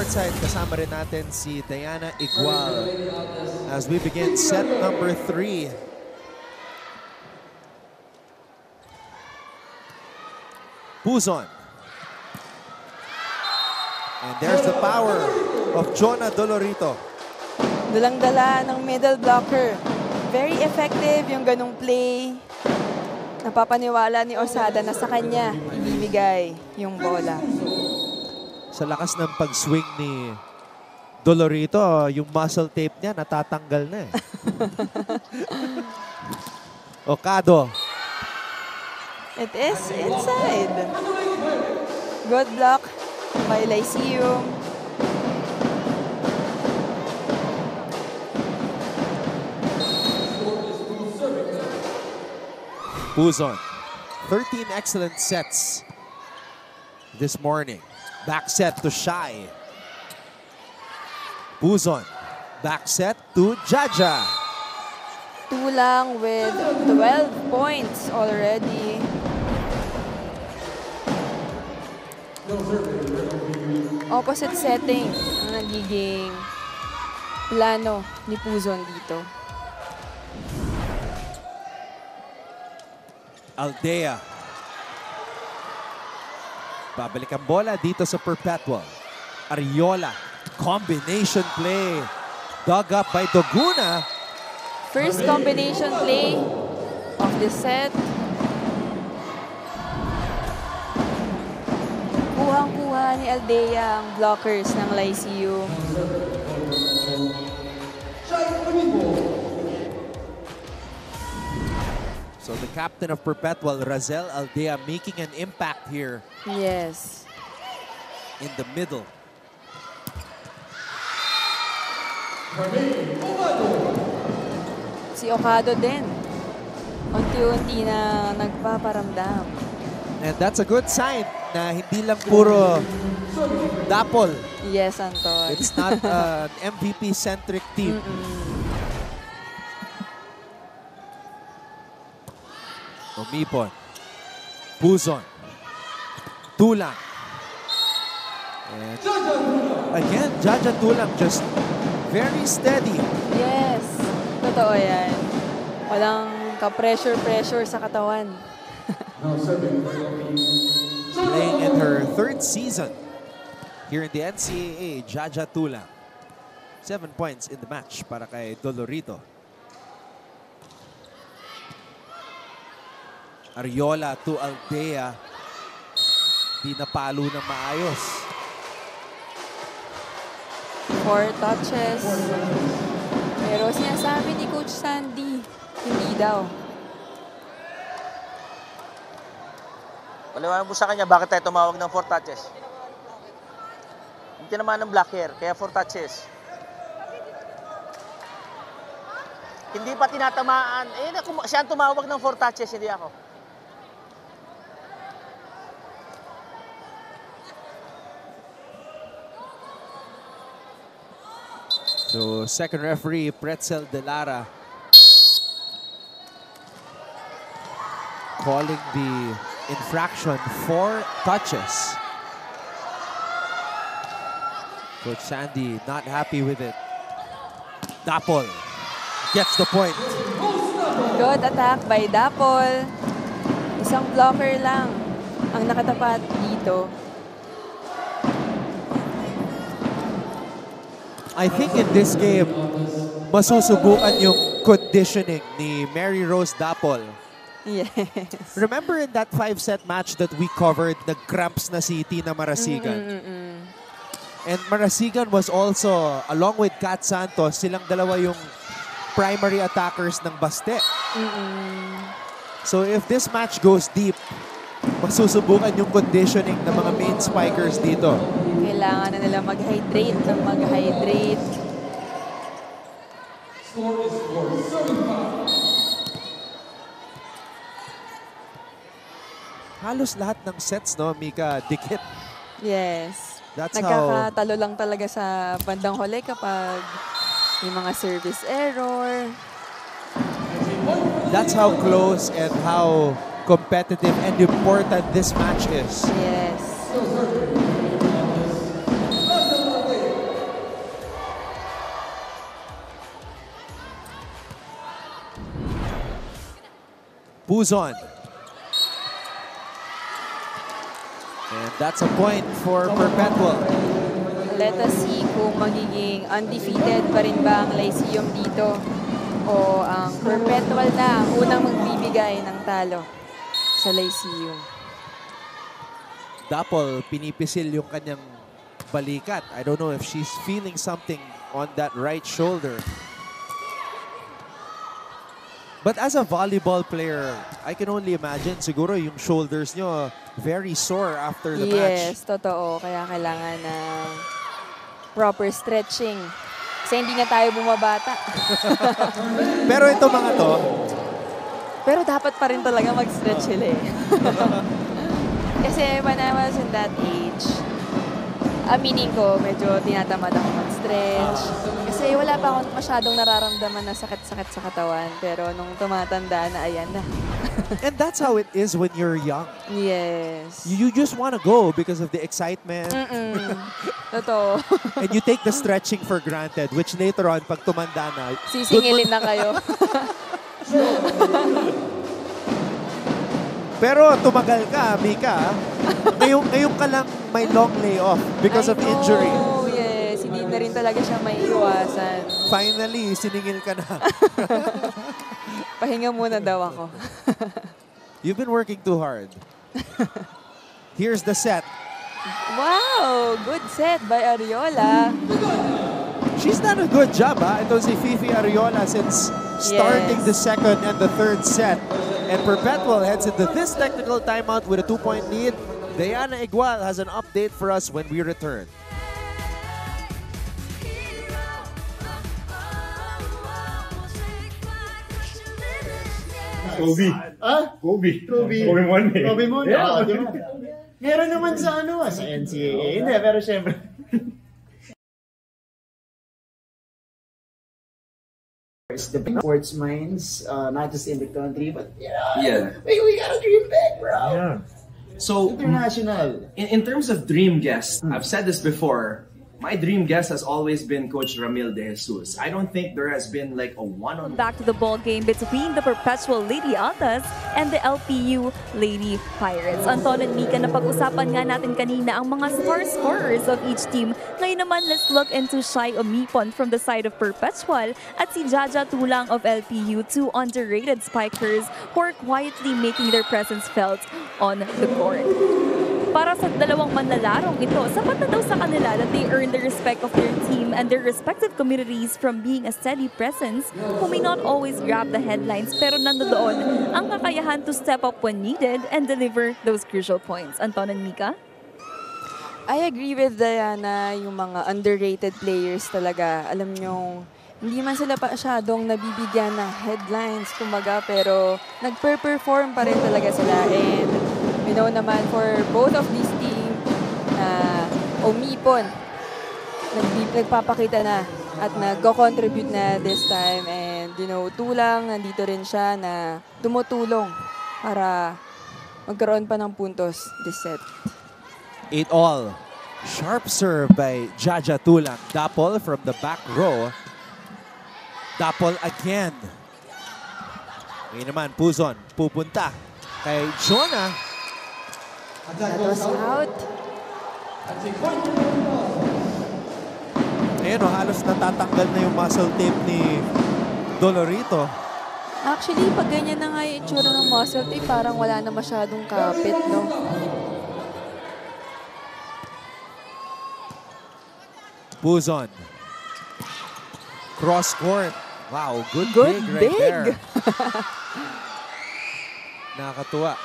courtside, kasama rin natin si Diana Igual as we begin set number 3. Puzon. And there's the power of Jonah Dolorito. Dalang-dala ng middle blocker. Very effective yung ganung play. Napapaniwala ni Osada na sa kanya ibibigay yung bola. Sa lakas ng pag-swing ni Dolorito, yung muscle tape niya natatanggal na eh. Okado. It is inside. Good block by Lyceum. Puzon. 13 excellent sets this morning. Back set to Shai. Puzon. Back set to Jaja. Tulang with 12 points already. Opposite setting ang nagiging plano ni Puzon dito. Aldea. Babalik ang bola dito sa Perpetual. Ariola. Combination play. Dug up by Doguna. First combination play of the set. Kuhang-kuha ni Aldea ang blockers ng Lyceum. So the captain of Perpetual, Razel Aldea, making an impact here. Yes. In the middle. Si Okado din. Unti-unti na nagpaparamdam. And that's a good sign na hindi lang puro Dapol. Yes, Anton. It's not an MVP-centric team. Umipon. Puzon. Tulang. And again, Jaja Tulang just very steady. Yes. Totoo yan. Walang ka-pressure sa katawan. Playing in her 3rd season here in the NCAA, Jaja Tulang. 7 points in the match para kay Dolorito. Ariola to Aldea. Di napalo ng maayos. 4 touches. Pero sinasabi ni Coach Sandy, hindi daw. Paliwanag mo sa kanya bakit tayo tumawag ng 4 touches. Hindi naman ng black hair, kaya 4 touches. Hindi pa tinatamaan. Eh, siya ang tumawag ng 4 touches, hindi ako. So, second referee, Pretzel De Lara, calling the infraction 4 touches. Coach Sandy not happy with it. Dapol gets the point. Good attack by Dapol. Isang blocker lang ang nakatapat dito. I think in this game, masusubukan yung conditioning ni Mary Rose Dapol. Yes. Remember in that 5-set match that we covered, nag-cramps na si Tina Marasigan? And Marasigan was also, along with Kat Santos, silang dalawa yung primary attackers ng Baste. So if this match goes deep, masusubukan yung conditioning ng mga main spikers dito. Kailangan na nila mag-hydrate ng mag-hydrate. Halos lahat ng sets, no, Mika, dikit. Yes. That's Nagkakatalo lang talaga sa bandang huli kapag may mga service error. That's how close and how competitive and important this match is. Yes. Puzon. And that's a point for Perpetual. Let us see kung magiging undefeated pa rin ba ang Lyceum dito o ang Perpetual na unang magbibigay ng talo sa Lyceum. Dapol, pinipisil yung kanyang balikat. I don't know if she's feeling something on that right shoulder. But as a volleyball player, I can only imagine siguro yung shoulders nyo very sore after the match. Yes, totoo. Kaya kailangan ng proper stretching. Kasi hindi na tayo bumabata. Pero ito mga to, Pero dapat pa rin talaga mag-stretch sila eh. Kasi when I was in that age, aminin ko, medyo tinatamad ako mag-stretch. Kasi wala pa akong masyadong nararamdaman na sakit-sakit sa katawan. Pero nung tumatanda na, ayan na. and that's how it is when you're young. Yes. You just want to go because of the excitement. Totoo. And you take the stretching for granted, which later on, pag tumanda na, Sisingilin na kayo. pero tumagal ka, Mika. Ngayon ka lang may long layoff because of injury. Oh, yes. Hindi na rin talaga siya may iwasan. Finally, siningil ka na. Pahinga muna daw ako. You've been working too hard. Here's the set. Wow! Good set by Ariola. She's done a good job, ha? Ito si Fifi Ariola since starting the second and the third set. And Perpetual heads into this technical timeout with a 2-point lead. Diana Igual has an update for us when we return. Kobe. Kobe. Kobe Mon eh. Kobe Mon? Yeah. Di ba? Meron naman sa sa NCAA. Hindi, pero syempre. The big sports minds, not just in the country, but we gotta dream big, bro. Yeah. So, International. in terms of dream guests, I've said this before, my dream guest has always been Coach Ramil De Jesus. I don't think there has been like a one-on-one. Back to the ball game between the Perpetual Lady Altas and the LPU Lady Pirates. Anton and Mika, napag-usapan nga natin kanina ang mga star scorers of each team. Ngayon naman, let's look into Shai Omipon from the side of Perpetual at si Jaja Tulang of LPU, two underrated spikers who are quietly making their presence felt on the court. Para sa dalawang manlalarong ito, sapat na daw sa kanila that they earn the respect of their team and their respective communities from being a steady presence who may not always grab the headlines pero nandoon ang kakayahan to step up when needed and deliver those crucial points. Anton and Mika? I agree with Diana, yung mga underrated players talaga. Alam nyo, hindi man sila masyadong nabibigyan ng headlines, kumbaga, pero nagper-perform pa rin talaga sila. And we know naman for both of these teams, Omipon, nagpapakita na at nag-contribute na this time. And, you know, Tulang, nandito rin siya na tumutulong para magkaroon pa ng puntos this set. 8-all. Sharp serve by Jaja Tulang. Dapol from the back row. Dapol again. Ngayon naman, Puzon pupunta kay Jonah. That was out. Ayan o, halos natatanggal na yung muscle tape ni Dolorito. Actually, pag ganyan na nga yung itsura ng muscle tape, parang wala na masyadong kapit, no? Puzon. Cross court. Wow, good Good dig right dig. there. Nakakatuwa.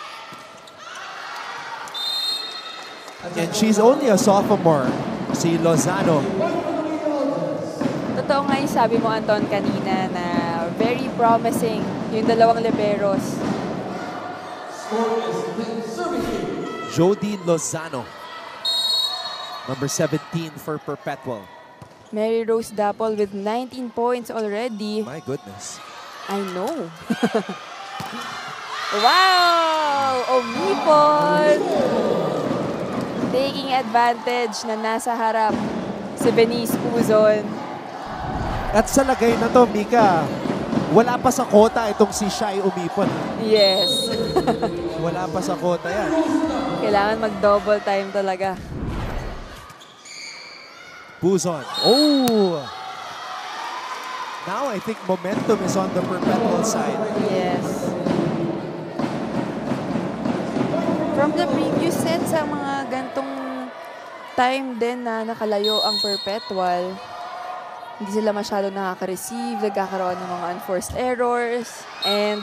And she's only a sophomore, si Lozano. Totoo nga yung sabi mo, Anton, kanina na very promising yung dalawang liberos. Jody Lozano. Number 17 for Perpetual. Mary Rose Dapol with 19 points already. My goodness. I know. Wow! Omipon! Taking advantage na nasa harap si Venice Puzon. At sa lagay na to, Mika, Wala pa sa kota itong si Shai umipon. Yes. Wala pa sa kota yan. Kailangan mag-double time talaga. Buzon. Oh! Now I think momentum is on the Perpetual side. Yes. From the previous set sa mga gantong time din na nakalayo ang Perpetual, hindi sila masyado nakaka-receive, nagkakaroon ng mga unforced errors, and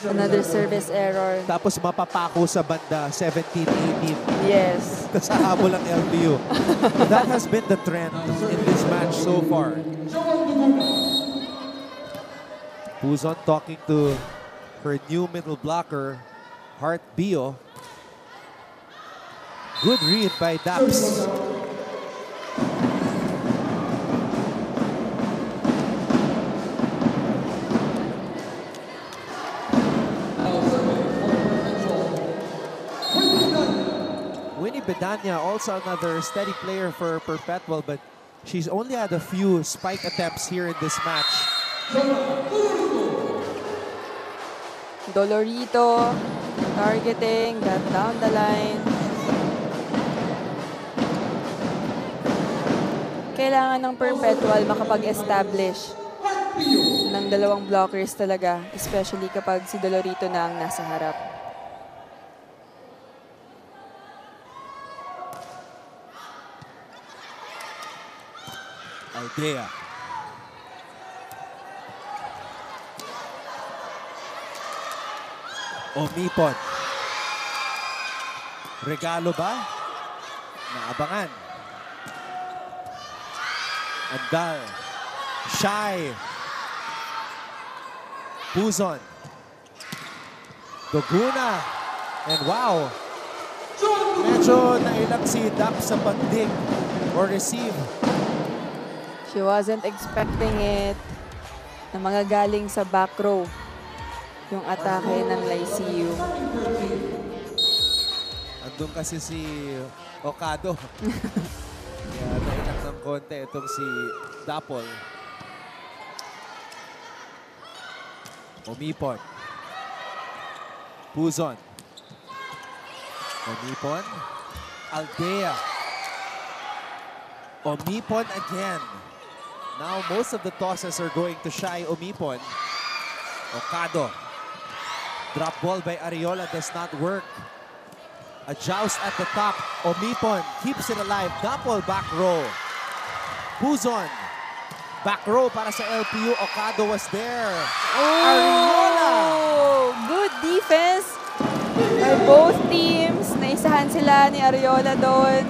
another service error. Tapos mapapako sa banda, 17-18. Yes. Kasahabol ang LPU. That has been the trend in this match so far. Buzon talking to her new middle blocker, Heart Bio. Good read by Daps. Winnie Bedanya, also another steady player for Perpetual, but she's only had a few spike attempts here in this match. Dolorito, targeting, got down the line. Kailangan ng Perpetual makapag-establish ng dalawang blockers talaga, especially kapag si Dolorito na ang nasa harap. Aldea. Omipon. Regalo ba? Naabangan. Andal. Shai. Buzon. Doguna. And wow. Medyo nailang si Dap sa pagdig or receive. She wasn't expecting it na mga galing sa back row yung atake ng Lyceum. Andun kasi si Okado. Kaya nainak ng konti itong si Dapol. Omipon. Buzon. Omipon. Aldea. Omipon again. Now most of the tosses are going to Shai Omipon. Okado. Drop ball by Ariola does not work. A joust at the top. Omipon keeps it alive. Dapol back row. Buzon. Back row para sa LPU. Okado was there. Ariola! Good defense by both teams. Naisahan sila ni Ariola doon.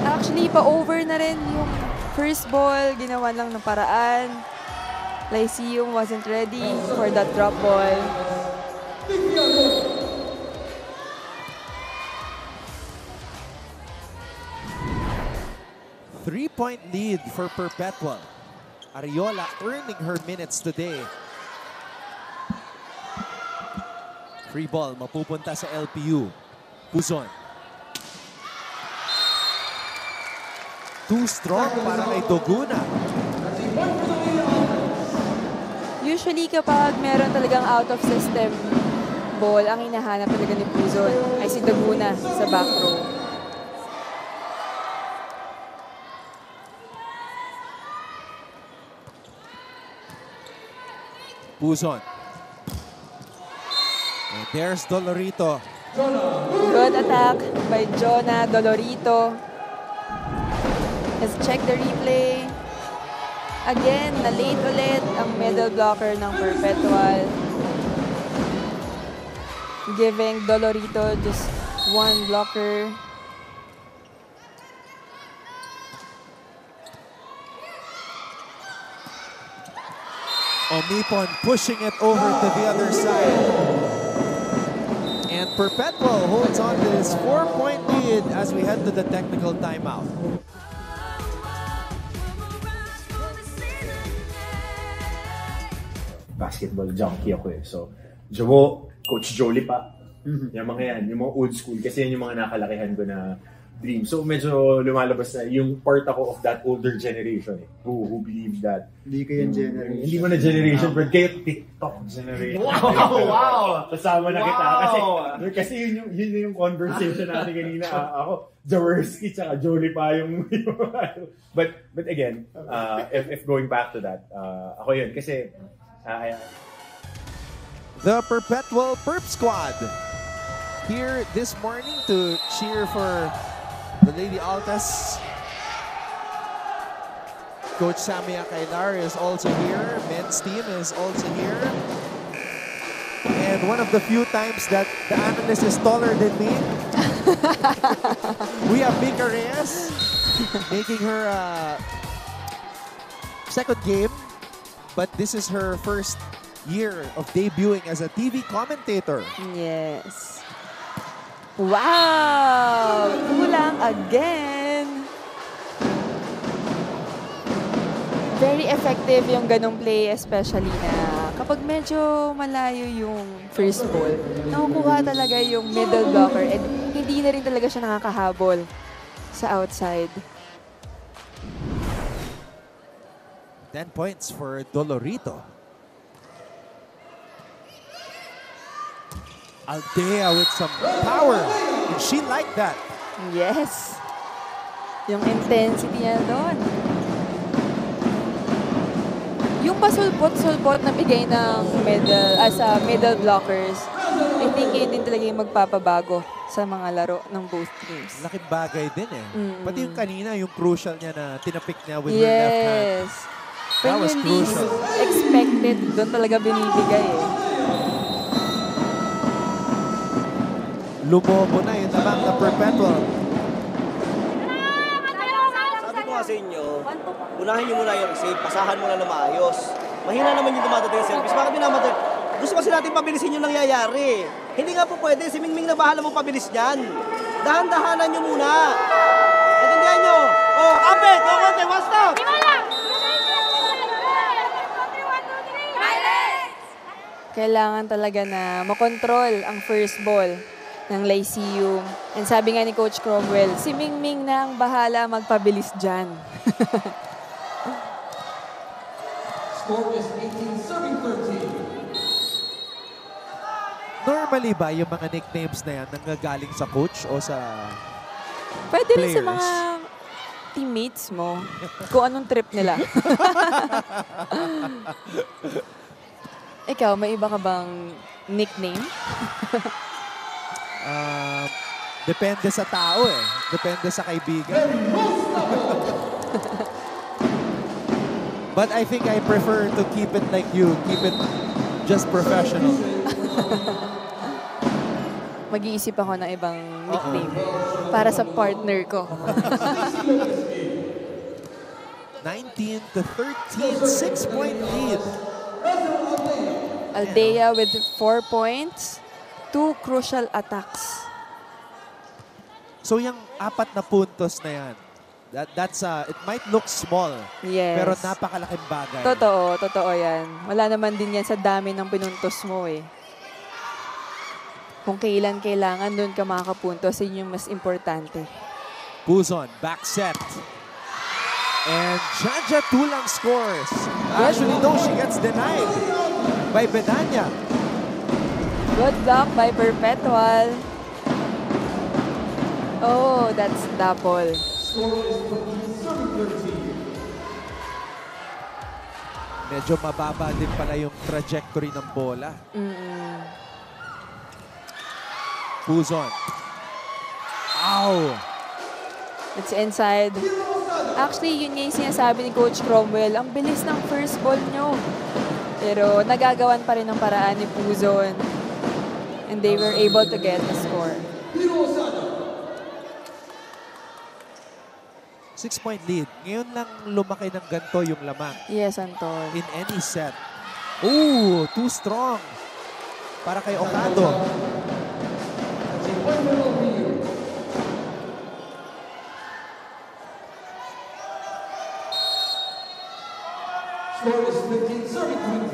Actually, pa-over na rin yung first ball. Ginawa lang ng paraan. Lyceum wasn't ready for that drop ball. Three-point lead for Perpetual. Ariola earning her minutes today. Free ball, mapupunta sa LPU. Buzon. Too strong para kay Doguna. Usually kapag meron talagang out of system ball, ang hinahanap talaga ni Buzon ay si Doguna sa back row. Buzon. And there's Dolorito. Good attack by Jonah Dolorito. Let's check the replay. Again, na-late ulit ang middle blocker ng Perpetual. Giving Dolorito just one blocker. Omipon pushing it over to the other side. And Perpetual holds on to this 4-point lead as we head to the technical timeout. Basketball junkie ako eh. So, Joe, Coach Jolie pa. Yung mga yan, yung mga old school. Kasi yan yung mga nakalakihan ko na dream. So medyo lumalabas na yung part ako of that older generation who believe that. Hindi ko yung generation. Hindi mo na generation, but kayo TikTok generation. Wow! Kasama na kita. Kasi yun yung conversation natin kanina. Ako, Jaworski tsaka Jolie pa yung but again, if going back to that, ako yun. Kasi the Perpetual Perp Squad here this morning to cheer for the Lady Altas. Coach Sammy Akailar is also here. Men's team is also here. And one of the few times that the analyst is taller than me, we have Mika Reyes making her second game. But this is her first year of debuting as a TV commentator. Yes. Wow! Kulang again. Very effective yung ganong play, especially na kapag medyo malayo yung first ball, nakukuha talaga yung middle blocker and hindi na rin talaga siya nakakahabol sa outside. 10 points for Dolorito. Aldea with some power. And she liked that. Yes. Yung intensity niya doon. Yung pasulpot-sulpot na bigay ng middle blockers, I think yun din talaga yung magpapabago sa mga laro ng both teams. Laking bagay din eh. Pati yung kanina, yung crucial niya na tinapik niya with her left hand. Yes. That was crucial. Expected, doon talaga binibigay eh. Lumobo na yung lamang na Perpetual. Sabi ko nga sa inyo, unahin nyo muna yung receive, pasahan muna na maayos. Mahina naman yung dumadating yung service. Bakit minamatay? Gusto kasi natin pabilisin yung nangyayari. Hindi nga po pwede, si Mingming na bahala mo pabilis niyan. Dahan-dahanan nyo muna. Natindihan nyo? Oh, kapit! Oh, konti, one stop! Kailangan talaga na makontrol ang first ball ng Lyceum. And sabi nga ni Coach Cromwell, si Mingming na ang bahala magpabilis dyan. Score is 18, serving 13. Normally ba yung mga nicknames na yan nanggagaling sa coach o sa Pwede rin players? sa mga teammates mo kung anong trip nila. Ikaw, may iba ka bang nickname? Depende sa tao eh. Depende sa kaibigan. But I think I prefer to keep it like you. Keep it just professional. Mag-iisip ako ng ibang nickname para sa partner ko. 19-13, 6-point lead. Aldea with 4 points, 2 crucial attacks. So yung 4 na puntos na yan, it might look small, Yes. pero napakalaking bagay. Totoo yan. Wala naman din yan sa dami ng pinuntos mo eh. Kung kailan kailangan, doon ka makakapuntos, yun yung mas importante. Puzon, back set. And Janja Tulang scores. Actually, no, she gets denied by Bedanya. Good block by Perpetual. Oh, that's double. Medyo mababa din pala yung trajectory ng bola. Puzon. Ow! It's inside. Actually, yun nga yung sinasabi ni Coach Cromwell. Ang bilis ng first ball nyo. Pero nagagawan pa rin ng paraan ni Puzon. And they were able to get the score. 6-point lead. Ngayon lang lumaki ng ganito yung lamang. Yes, Anton. In any set. Ooh, too strong. Para kay Okado. Score is 15, serving 20.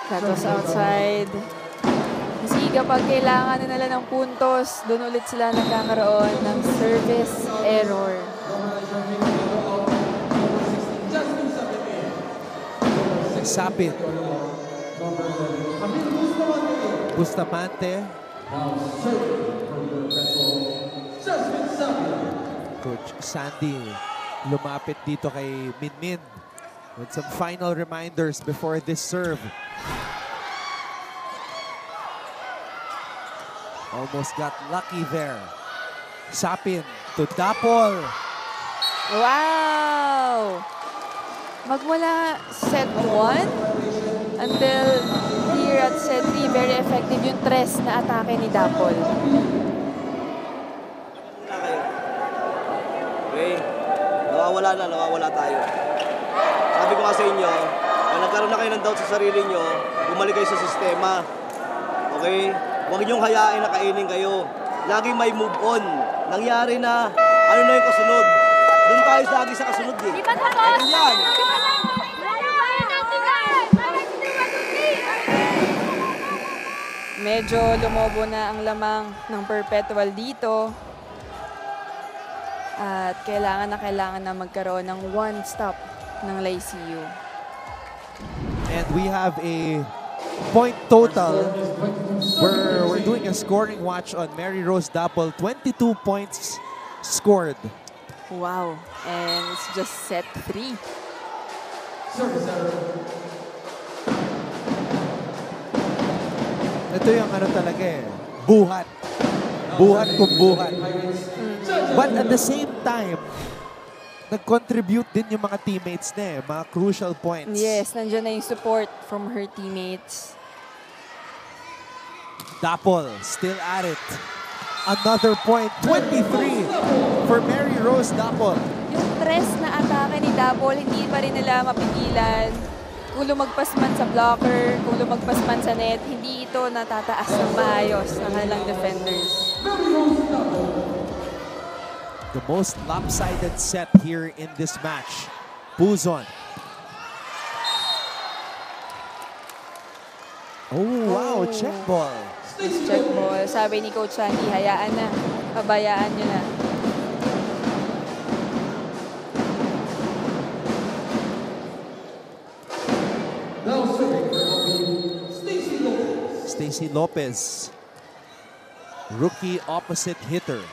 That was outside. kapag kailangan na nila ng puntos, doon ulit sila nagkakaroon ng service error. Sapin. Bustamante. Coach Sandy lumapit dito kay Minmin with some final reminders before this serve. Almost got lucky there. Sapin to Dapol. Wow! Magmula set 1 until here at set 3, very effective yung tres na atake ni Dapol. Okay, nawawala tayo. Sabi ko nga sa inyo, kung nagkaroon na kayo ng doubt sa sarili nyo, bumalik kayo sa sistema. Okay? Huwag niyong hayain na kainin kayo. Laging may move on. Nangyari na, ano na yung kasunod? Doon tayo lagi sa kasunod eh. Ayun yan. Medyo lumobo na ang lamang ng Perpetual dito. At kailangan na magkaroon ng one stop ng Lyceum. And we have a point total. We're doing a scoring watch on Mary Rose Dapol. 22 points scored. Wow. And it's just set 3. Ito yung ano talaga eh. Buhat. Buhat kung buhat. But at the same time, nag-contribute din yung mga teammates na eh. Mga crucial points. Yes, nandiyan na yung support from her teammates. Dapol still at it. Another point. 23 for Mary Rose Dapol. Yung tres na atake ni Dapol, hindi pa rin nila mapigilan. Kung lumagpas man sa blocker, kung lumagpas man sa net, hindi ito natataas ng maayos ng kanilang defenders. The most lopsided set here in this match. Puzon. Oh, wow. Check ball. Check ball. Sabi ni Coach Sandy, hayaan na. Pabayaan nyo na. Stacy Lopez. Rookie opposite hitter.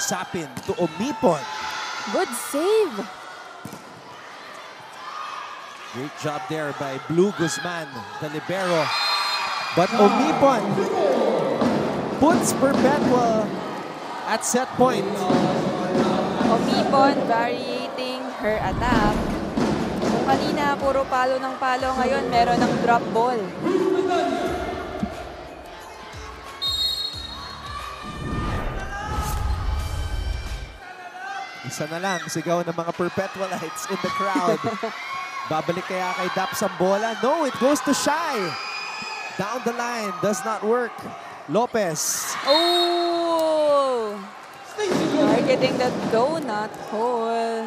Sapin to Omipon. Good save. Great job there by Blue Guzman, the libero. But Omipon puts Perpetual at set point. Omipon varying her attack. Kung kanina puro palo ng palo, ngayon meron ng drop ball. Isa na lang, sigaw ng mga Perpetualites in the crowd. Babalik kaya kay Dap Sambola? No, it goes to Shy. Down the line, does not work. Lopez. Oh! Targeting the donut hole.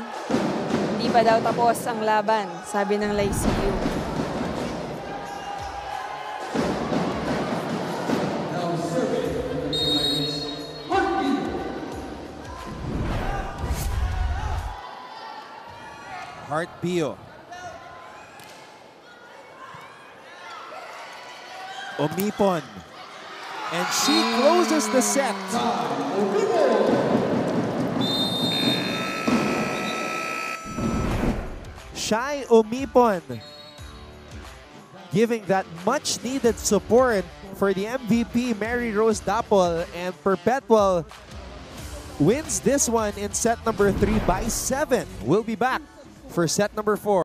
Hindi pa daw tapos ang laban, sabi ng Lyceum. Hart Bio. Omipon. And she closes the set. Shy Omipon giving that much needed support for the MVP Mary Rose Dapol, and Perpetual wins this one in set number 3 by 7. We'll be back for set number 4.